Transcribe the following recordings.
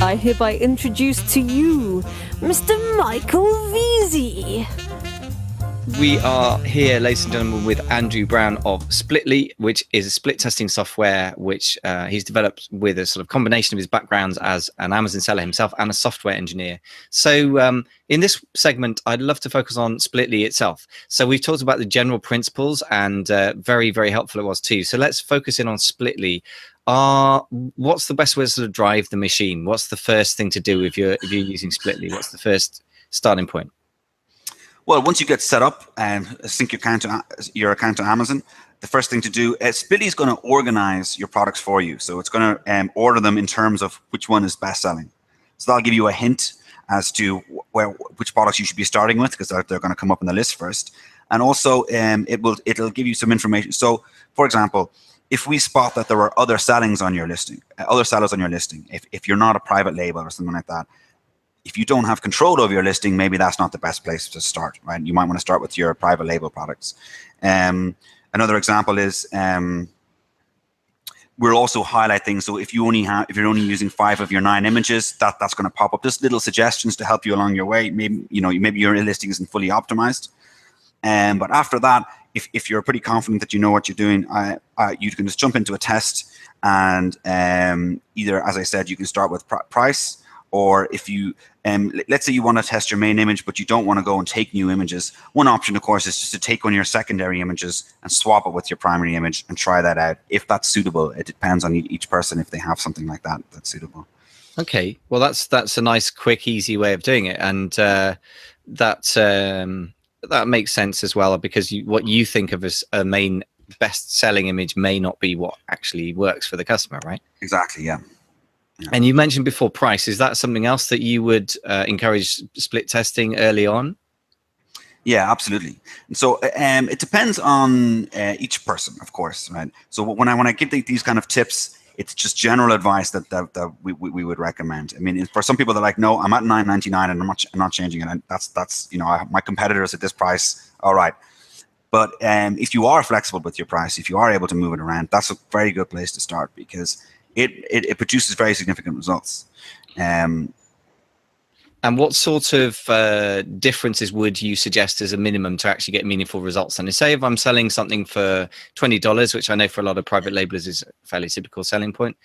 I hereby introduce to you Mr. Michael Veazey. We are here, ladies and gentlemen, with Andrew Browne of Splitly, which is a split testing software which he's developed with a sort of combination of his backgrounds as an Amazon seller himself and a software engineer. So in this segment, I'd love to focus on Splitly itself. So we've talked about the general principles, and very, very helpful it was too. So let's focus in on Splitly. What's the best way to sort of drive the machine? What's the first thing to do if you're using Splitly? What's the first starting point? Well, once you get set up and sync your account to Amazon, the first thing to do, Splitly is going to organize your products for you. So it's going to order them in terms of which one is best selling. So that'll give you a hint as to which products you should be starting with, because they're going to come up on the list first. And also, it'll give you some information. So, for example, if we spot that there are other sellers on your listing, if you're not a private label or something like that, if you don't have control over your listing, maybe that's not the best place to start, right? You might want to start with your private label products. Another example is we'll also highlight things. So if you're only using 5 of your 9 images, that's going to pop up. Just little suggestions to help you along your way. Maybe your listing isn't fully optimized. But after that, if you're pretty confident that you know what you're doing, you can just jump into a test, and either, as I said, you can start with price. Or if you, let's say you want to test your main image, but you don't want to go and take new images. One option, of course, is just to take one of your secondary images and swap it with your primary image and try that out. If that's suitable, it depends on each person if they have something like that that's suitable. Okay, well, that's a nice, quick, easy way of doing it, and that makes sense as well, because what you think of as a main best-selling image may not be what actually works for the customer, right? Exactly, yeah. Yeah. And you mentioned before price. Is that something else that you would encourage split testing early on? Yeah, absolutely. And so it depends on each person, of course, right? So when I give these kind of tips, it's just general advice that we would recommend. I mean, for some people, they're like, no, I'm at $9.99 and I'm not changing it. And that's my competitors at this price. All right. But if you are flexible with your price, if you are able to move it around, that's a very good place to start, because it produces very significant results. And what sort of differences would you suggest as a minimum to actually get meaningful results? And say if I'm selling something for $20, which I know for a lot of private labelers is a fairly typical selling point.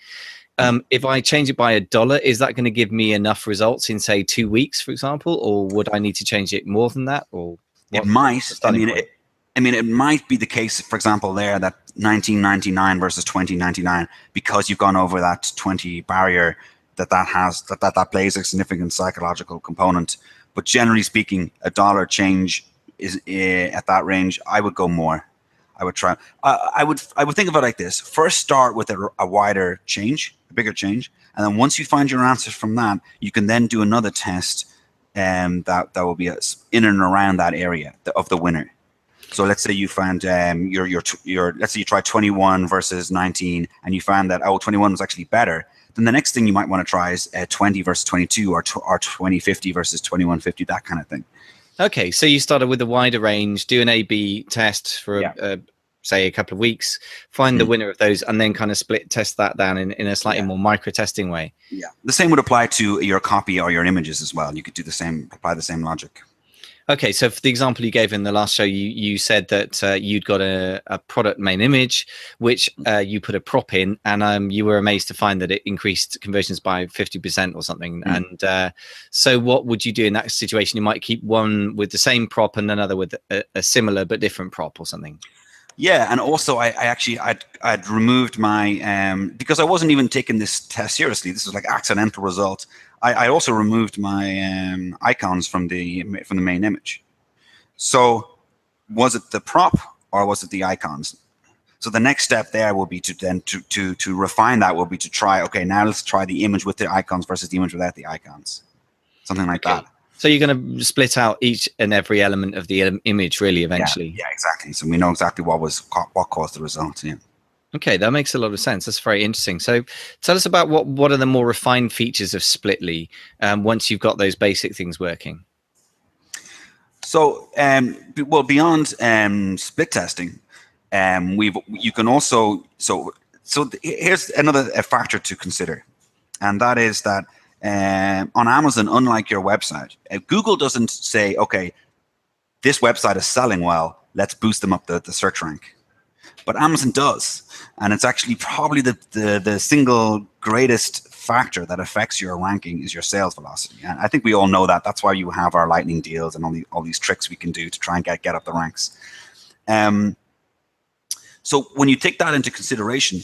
If I change it by $1, is that going to give me enough results in, say, 2 weeks, for example? Or would I need to change it more than that? Or it might. I mean, it might be the case, for example, there that $19.99 versus $20.99, because you've gone over that 20 barrier, that plays a significant psychological component. But generally speaking, $1 change is at that range. I would go more. I would try. I would think of it like this: first, start with a wider change, a bigger change, and then once you find your answers from that, you can then do another test, that will be in and around that area of the winner. So let's say you find let's say you try 21 versus 19, and you find that 21 was actually better. Then the next thing you might want to try is 20 versus 22, or 2050 versus 2150, that kind of thing. Okay, so you started with a wider range, do an A/B test for say a couple of weeks, find the winner of those, and then kind of split test that down in a slightly more micro testing way. Yeah, the same would apply to your copy or your images as well. You could do the same, apply the same logic. Okay, so for the example you gave in the last show, you said that you'd got a product main image, which you put a prop in, and you were amazed to find that it increased conversions by 50% or something. And so what would you do in that situation? You might keep one with the same prop and another with a similar but different prop or something. Yeah, and also I'd removed my because I wasn't even taking this test seriously. This was like accidental result. I also removed my icons from the main image. So was it the prop or was it the icons? So the next step there will be to refine that. Will be to try. Okay, now let's try the image with the icons versus the image without the icons. Something like that. So you're going to split out each and every element of the image, really, eventually. Yeah, exactly. So we know exactly what caused the result. Yeah. Okay, that makes a lot of sense. That's very interesting. So tell us about what are the more refined features of Splitly once you've got those basic things working. So, well, beyond split testing, you can also here's another factor to consider, and that is that on Amazon, unlike your website, Google doesn't say, okay, this website is selling well, let's boost them up the search rank. But Amazon does. And it's actually probably the single greatest factor that affects your ranking is your sales velocity. And I think we all know that. That's why you have our lightning deals and all these tricks we can do to try and get up the ranks. So when you take that into consideration,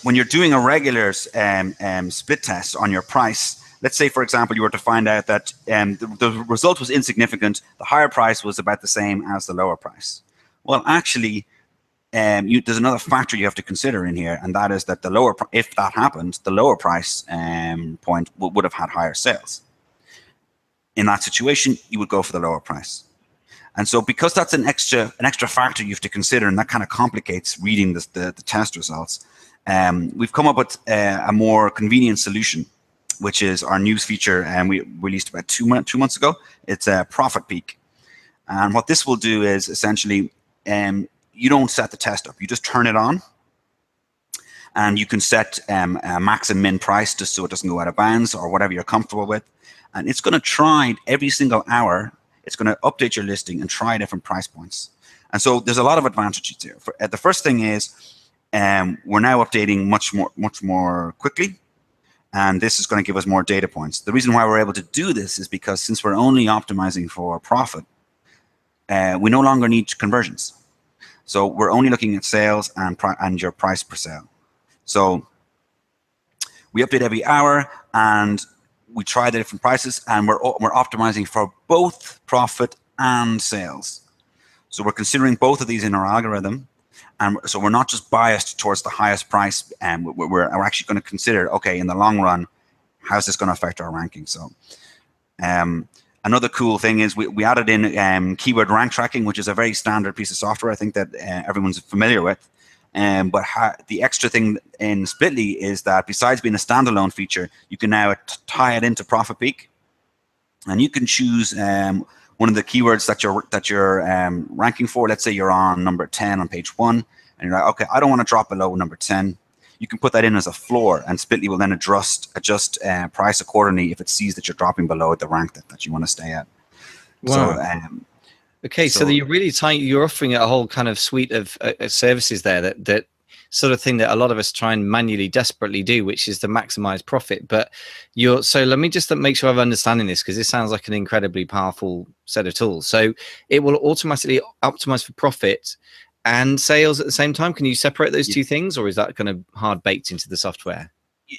when you're doing a regular split test on your price, let's say, for example, you were to find out that the result was insignificant, the higher price was about the same as the lower price. Well, actually, there's another factor you have to consider in here, and that is that if that happened, the lower price point would have had higher sales. In that situation, you would go for the lower price. And so because that's an extra factor you have to consider, and that kind of complicates reading the test results, we've come up with a more convenient solution, which is our news feature, and we released about 2 months ago. It's a profit peak. And what this will do is essentially, you don't set the test up, you just turn it on, and you can set a max and min price just so it doesn't go out of bounds or whatever you're comfortable with. And it's going to try every single hour, it's going to update your listing and try different price points. And so there's a lot of advantages here. The first thing is we're now updating much more quickly, and this is going to give us more data points. The reason why we're able to do this is because since we're only optimizing for profit, we no longer need conversions. So we're only looking at sales and your price per sale. So we update every hour, and we try the different prices, and we're optimizing for both profit and sales. So we're considering both of these in our algorithm, and so we're not just biased towards the highest price, and we're actually going to consider, okay, in the long run, how's this going to affect our ranking? So another cool thing is we added in keyword rank tracking, which is a very standard piece of software, I think, that everyone's familiar with. But the extra thing in Splitly is that besides being a standalone feature, you can now tie it into Profit Peak, and you can choose one of the keywords that you're ranking for. Let's say you're on number 10 on page 1, and you're like, okay, I don't want to drop below number 10. You can put that in as a floor, and Splitly will then adjust price accordingly if it sees that you're dropping below the rank that you want to stay at. Wow. So, okay, so you're really you're offering a whole kind of suite of services there that sort of thing that a lot of us try and manually desperately do, which is to maximize profit. But so let me just make sure I'm understanding this, because this sounds like an incredibly powerful set of tools. So it will automatically optimize for profit and sales at the same time. Can you separate those two things, or is that kind of hard baked into the software?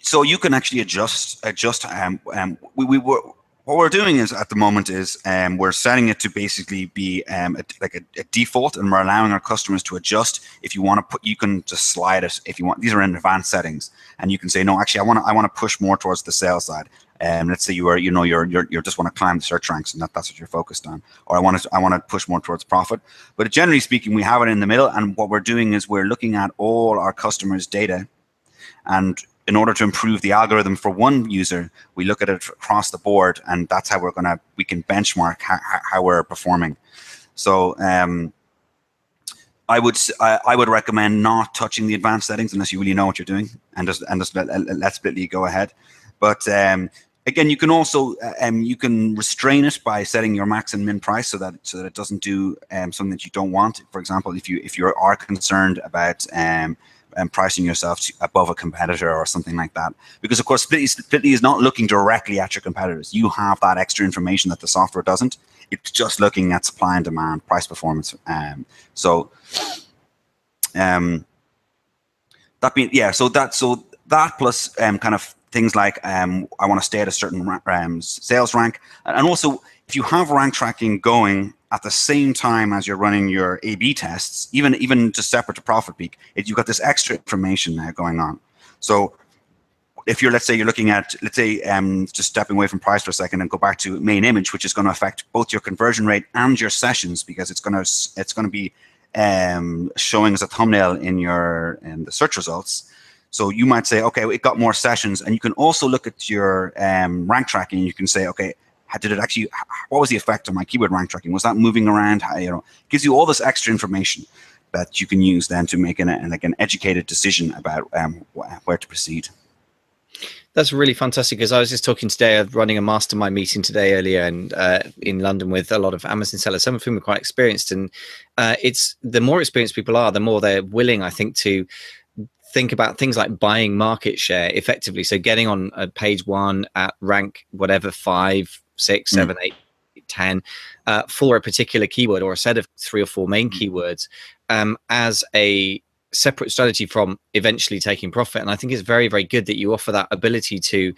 So you can actually adjust. What we're doing is at the moment is we're setting it to basically be like a default, and we're allowing our customers to adjust. If you want to you can just slide it if you want. These are in advanced settings, and you can say, no, actually, I want to push more towards the sales side. Let's say you're just want to climb the search ranks, and that's what you're focused on. Or I want to push more towards profit. But generally speaking, we have it in the middle, and what we're doing is we're looking at all our customers' data, and in order to improve the algorithm for one user, we look at it across the board, and that's how we can benchmark how we're performing. So I would recommend not touching the advanced settings unless you really know what you're doing, and just let Splitly go ahead. But again, you can also you can restrain it by setting your max and min price so that it doesn't do something that you don't want. For example, if you are concerned about and pricing yourself above a competitor or something like that. Because of course, Splitly is not looking directly at your competitors. You have that extra information that the software doesn't. It's just looking at supply and demand, price performance. So that plus kind of things like I want to stay at a certain sales rank, and also if you have rank tracking going at the same time as you're running your A/B tests, even just separate to Profit Peak, you've got this extra information now going on. So if let's say you're looking at, just stepping away from price for a second and go back to main image, which is going to affect both your conversion rate and your sessions, because it's going to be showing as a thumbnail in the search results. So you might say, okay, it got more sessions, and you can also look at your rank tracking. And you can say, okay, what was the effect on my keyword rank tracking? Was that moving around? It gives you all this extra information that you can use then to make an educated decision about where to proceed. That's really fantastic, because I was just talking today of running a mastermind meeting today earlier, and in London, with a lot of Amazon sellers, some of whom are quite experienced. And it's the more experienced people are, the more they're willing, I think, to think about things like buying market share effectively. So getting on page one at rank whatever 5, 6, 7, 8, 10 for a particular keyword, or a set of 3 or 4 main keywords, as a separate strategy from eventually taking profit. And I think it's very, very good that you offer that ability to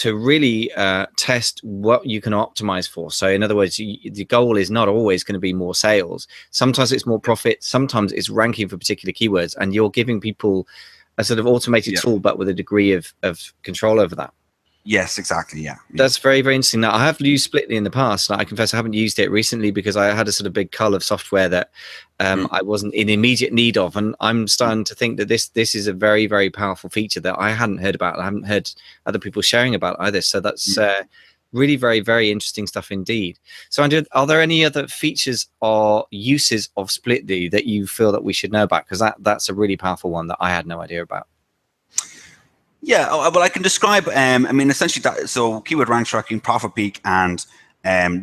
really test what you can optimize for. So in other words, the goal is not always going to be more sales. Sometimes it's more profit, sometimes it's ranking for particular keywords, and you're giving people a sort of automated tool, but with a degree of control over that. Yes, exactly. Yeah. That's very, very interesting. Now, I have used Splitly in the past. I confess I haven't used it recently, because I had a sort of big cull of software that I wasn't in immediate need of. And I'm starting to think that this is a very, very powerful feature that I hadn't heard about. I haven't heard other people sharing about either. So that's really very, very interesting stuff indeed. So Andrew, are there any other features or uses of Splitly that you feel that we should know about? Because that's a really powerful one that I had no idea about. Yeah, well, I can describe. I mean, essentially, so keyword rank tracking, profit peak, and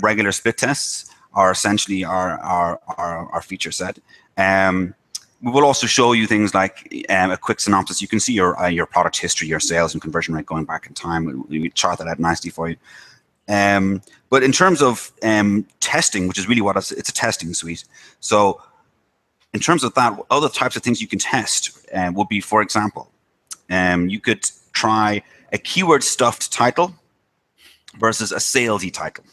regular split tests are essentially our feature set. We will also show you things like a quick synopsis. You can see your product history, your sales and conversion rate going back in time. We chart that out nicely for you. But in terms of testing, which is really what it's a testing suite. So in terms of that, other types of things you can test would be, for example, you could try a keyword stuffed title versus a salesy title.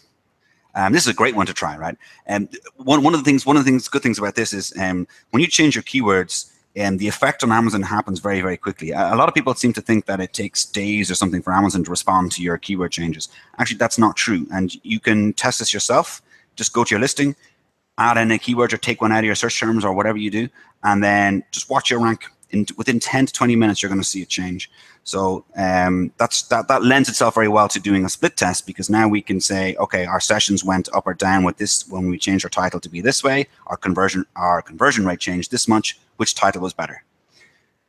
This is a great one to try, right? And one of the good things about this is when you change your keywords, the effect on Amazon happens very, very quickly. A lot of people seem to think that it takes days or something for Amazon to respond to your keyword changes. Actually, that's not true. And you can test this yourself. Just go to your listing, add in a keyword, or take one out of your search terms, or whatever you do, and then just watch your rank. Within 10 to 20 minutes, you're going to see it change. So that lends itself very well to doing a split test, because now we can say, okay, our sessions went up or down with this when we changed our title to be this way. Our conversion rate changed this much. Which title was better?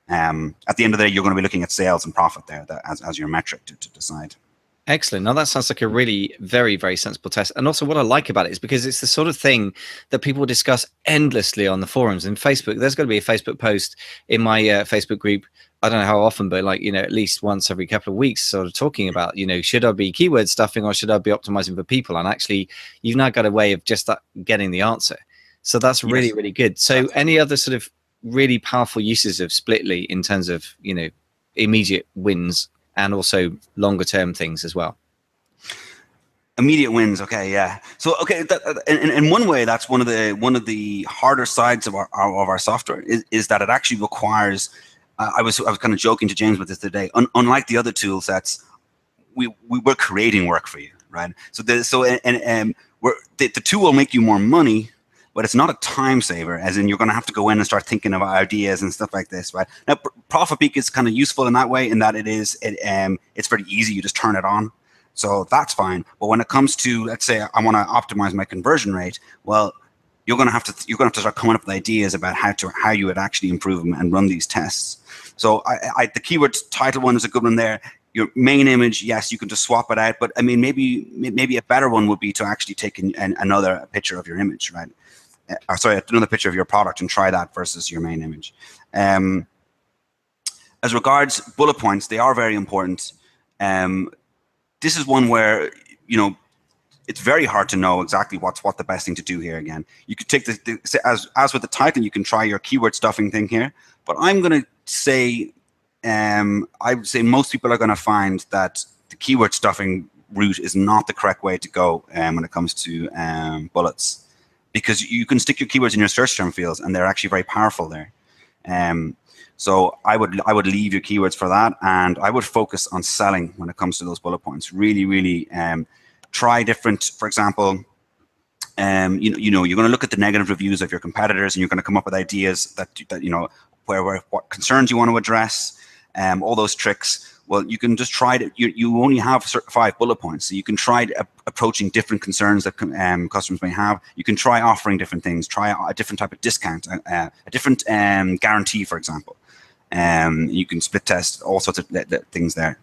At the end of the day, you're going to be looking at sales and profit there as your metric to decide. Excellent. Now that sounds like a really very, very sensible test. And also what I like about it is because it's the sort of thing that people discuss endlessly on the forums and Facebook. There's going to be a Facebook post in my Facebook group. I don't know how often, but like, at least once every couple of weeks, sort of talking about, should I be keyword stuffing or should I be optimizing for people? And actually, you've now got a way of just getting the answer. So that's really, really good. So any other sort of really powerful uses of Splitly in terms of, immediate wins and also longer term things as well? Immediate wins. Okay. Yeah. So, okay. In one way, that's one of the harder sides of our software is that it actually requires, I was kind of joking to James with this today. Unlike the other tool sets, we're creating work for you, right? So the tool will make you more money, but it's not a time saver, as in you're going to have to go in and start thinking about ideas and stuff like this, right? Now, Profit Peak is kind of useful in that way, in that it's very easy. You just turn it on, so that's fine. But when it comes to, let's say, I want to optimize my conversion rate, well, you're going to have to start coming up with ideas about how you would actually improve them and run these tests. So the keyword title one is a good one there. Your main image, yes, you can just swap it out, but I mean, maybe a better one would be to actually take another picture of your image, right? Sorry, another picture of your product and try that versus your main image. As regards bullet points, they are very important. This is one where, it's very hard to know exactly what the best thing to do here. Again, you could take as with the title, you can try your keyword stuffing thing here, but I'm going to say, I would say most people are going to find that the keyword stuffing route is not the correct way to go when it comes to bullets. Because you can stick your keywords in your search term fields, and they're actually very powerful there. So I would leave your keywords for that, and I would focus on selling when it comes to those bullet points. Really, really try different. For example, you're going to look at the negative reviews of your competitors, and you're going to come up with ideas that what concerns you want to address, all those tricks. Well, you can just try it. You only have 5 bullet points, so you can try approaching different concerns that customers may have. You can try offering different things, try a different type of discount, a different guarantee, for example. You can split test all sorts of things there.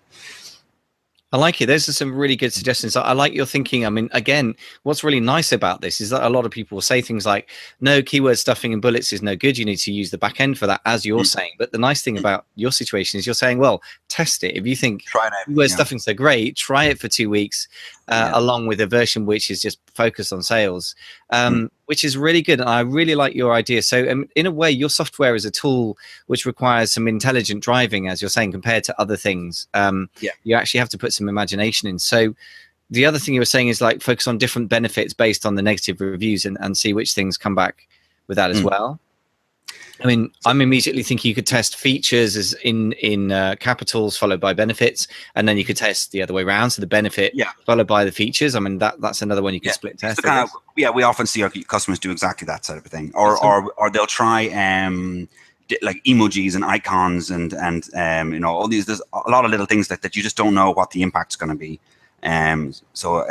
I like it. Those are some really good suggestions. I like your thinking. I mean, again, what's really nice about this is that a lot of people will say things like, no, keyword stuffing and bullets is no good. You need to use the back end for that, as you're saying. But the nice thing about your situation is you're saying, well, test it. If you think keyword stuffing's so great, try it for 2 weeks, along with a version which is just focused on sales, which is really good. And I really like your idea. So in a way, your software is a tool which requires some intelligent driving, as you're saying, compared to other things. You actually have to put some imagination in. So the other thing you were saying is like focus on different benefits based on the negative reviews and see which things come back with that as well. I mean, I'm immediately thinking you could test features as in capitals followed by benefits, and then you could test the other way around, so the benefit followed by the features. I mean, that's another one you can split test. We often see our customers do exactly that sort of thing, or they'll try like emojis and icons and you know, all these. There's a lot of little things that you just don't know what the impact's going to be, so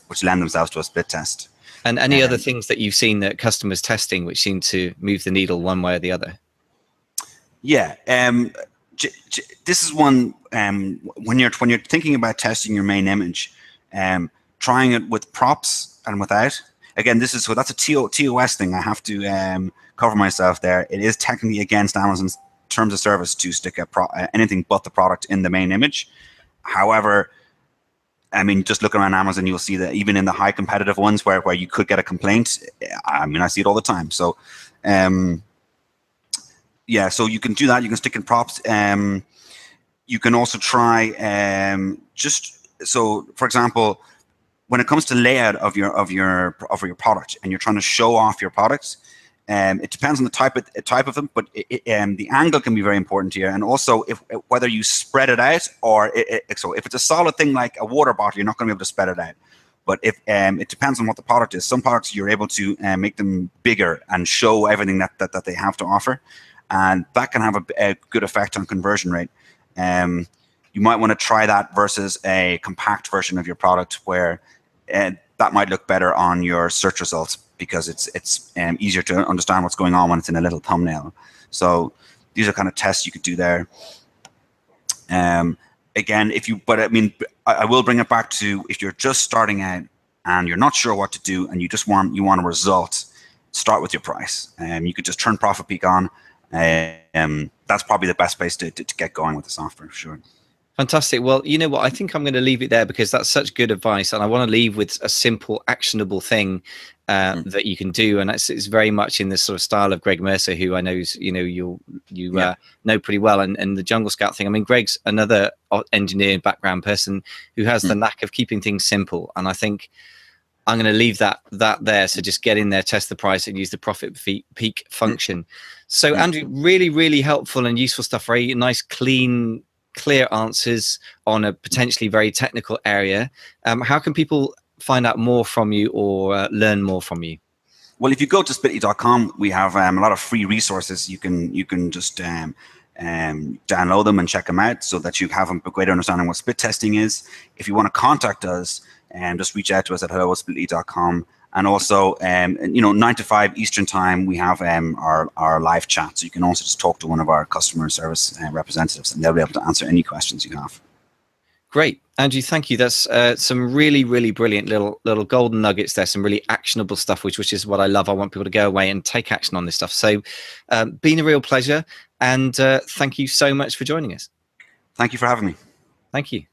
which lend themselves to a split test. And any other things that you've seen that customers testing which seem to move the needle one way or the other? Yeah, this is one when you're thinking about testing your main image, trying it with props and without. Again, that's a TOS thing. I have to cover myself there. It is technically against Amazon's terms of service to stick anything but the product in the main image. However, I mean, just looking around Amazon, you'll see that even in the high competitive ones where you could get a complaint, I mean, I see it all the time. So, yeah, so you can do that. You can stick in props. You can also try so, for example, when it comes to layout of your product, and you're trying to show off your products, it depends on the type of them, but the angle can be very important here, and also whether you spread it out or so if it's a solid thing like a water bottle, you're not going to be able to spread it out. But if it depends on what the product is. Some products you're able to make them bigger and show everything that they have to offer, and that can have a good effect on conversion rate. You might want to try that versus a compact version of your product where that might look better on your search results, because it's easier to understand what's going on when it's in a little thumbnail. So these are kind of tests you could do there. Again, but I mean, I will bring it back to, if you're just starting out and you're not sure what to do and you want a result, start with your price. You could just turn Profit Peak on. That's probably the best place to get going with the software, for sure. Fantastic. Well, you know what? I think I'm going to leave it there, because that's such good advice, and I want to leave with a simple, actionable thing that you can do, and it's very much in this sort of style of Greg Mercer, who I know you know pretty well, and the Jungle Scout thing. I mean, Greg's another engineer background person who has the knack of keeping things simple, and I think I'm going to leave that there. So just get in there, test the price, and use the Profit Peak function. So Andrew, really, really helpful and useful stuff. Very nice, clear answers on a potentially very technical area. How can people find out more from you or learn more from you? Well, if you go to splitly.com, we have a lot of free resources. You can just download them and check them out, so that you have a greater understanding what split testing is. If you want to contact us, just reach out to us at hello@splitly.com. And also, 9 to 5 Eastern time, we have our live chat. So you can also just talk to one of our customer service representatives, and they'll be able to answer any questions you have. Great. Andrew, thank you. That's some really, really brilliant little golden nuggets there, some really actionable stuff, which is what I love. I want people to go away and take action on this stuff. So been a real pleasure. And thank you so much for joining us. Thank you for having me. Thank you.